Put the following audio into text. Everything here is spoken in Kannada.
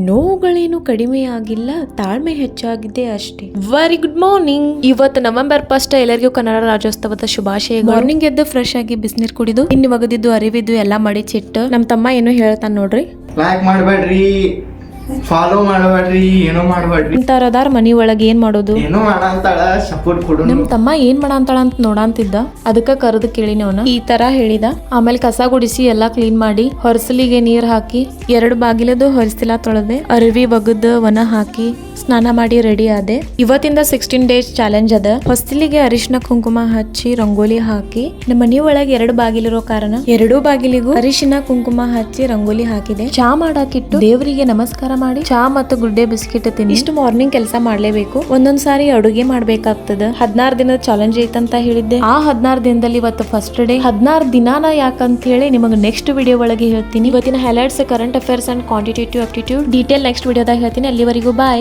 ನೋವುಗಳೇನು ಕಡಿಮೆ ಆಗಿಲ್ಲ, ತಾಳ್ಮೆ ಹೆಚ್ಚಾಗಿದೆ ಅಷ್ಟೇ. Very good morning. ಇವತ್ತು November 1 ಎಲ್ಲರಿಗೂ ಕನ್ನಡ ರಾಜ್ಯೋತ್ಸವದ ಶುಭಾಶಯ. ಮಾರ್ನಿಂಗ್ ಎದ್ದು ಫ್ರೆಶ್ ಆಗಿ ಬಿಸಿನೀರ್ ಕುಡಿದು ಇನ್ನು ಒಗದಿದ್ದು ಅರಿವಿದ್ದು ಎಲ್ಲಾ ಮಡಿಚಿಟ್ಟು ನಮ್ ತಮ್ಮ ಏನೋ ಹೇಳ್ತಾನ ನೋಡ್ರಿ. ಲೈಕ್ ಮಾಡಬೇಡ್ರಿ, ಫಾಲೋ ಮಾಡಬೇಡ್ರಿ, ಏನೋ ಮಾಡಬೇಡ್ರಿ ಇಂತಾರದಾರ ಮನಿ ಒಳಗೆ ಏನ್ ಮಾಡೋದು, ಏನೋ ಮಾಡಂತಾಳ, ಸಪೋರ್ಟ್ ಕೊಡು. ನಮ್ ತಮ್ಮ ಏನ್ ಮಾಡಂತಾಳ ಅಂತ ನೋಡಂತಿದ್ದ, ಅದಕ್ಕ ಕರೆದು ಕೇಳಿನಿ ಅವನ. ಈ ತರ ಹೇಳಿದ. ಆಮೇಲೆ ಕಸ ಗುಡಿಸಿ ಎಲ್ಲಾ ಕ್ಲೀನ್ ಮಾಡಿ ಹೊರಸಲಿಗೆ ನೀರ್ ಹಾಕಿ 2 ಬಾಗಿಲದು ಹೊರಸಲ ತೊಳೆದೆ, ಅರಿವಿ ಒಗದ ವನ ಹಾಕಿ ಸ್ನಾನ ಮಾಡಿ ರೆಡಿ ಆದೆ. ಇವತ್ತಿಂದ 16 days ಚಾಲೆಂಜ್ ಅದ. ಹೊಸ್ತಿಲಿಗೆ ಅರಿಶಿನ ಕುಂಕುಮ ಹಚ್ಚಿ ರಂಗೋಲಿ ಹಾಕಿ ನಮ್ಮ ಮನಿ ಒಳಗೆ 2 ಬಾಗಿಲಿರೋ ಕಾರಣ 2 ಬಾಗಿಲಿಗೂ ಅರಿಶಿನ ಕುಂಕುಮ ಹಚ್ಚಿ ರಂಗೋಲಿ ಹಾಕಿದೆ. ಚಾ ಮಾಡಾಕಿಟ್ಟು ದೇವರಿಗೆ ನಮಸ್ಕಾರ ಮಾಡಿ ಚಾ ಮತ್ತು ಗುಡ್ಡೆ ಬಿಸ್ಕಿಟ್ ತಿನ್ನಿ. ಇಷ್ಟು ಮಾರ್ನಿಂಗ್ ಕೆಲಸ ಮಾಡ್ಲೇಬೇಕು. ಒಂದೊಂದ್ ಸಾರಿ ಅಡುಗೆ ಮಾಡ್ಬೇಕಾಗ್ತದ. 16 ದಿನದ ಚಾಲೆಂಜ್ ಐತಂತ ಹೇಳಿದ್ದೆ. ಆ 16 ದಿನದಲ್ಲಿ ಇವತ್ತು ಫಸ್ಟ್ ಡೇ. 16 ದಿನಾನ ಯಾಕಂತ ಹೇಳಿ ನಿಮಗೆ ನೆಕ್ಸ್ಟ್ ವಿಡಿಯೋ ಒಳಗೆ ಹೇಳ್ತೀನಿ. ಇವತ್ತಿನ highlights, current affairs and quantitative aptitude detail next ವಿಡಿಯೋದಾಗ ಹೇಳ್ತೀನಿ. ಅಲ್ಲಿವರೆಗೂ ಬಾಯ್.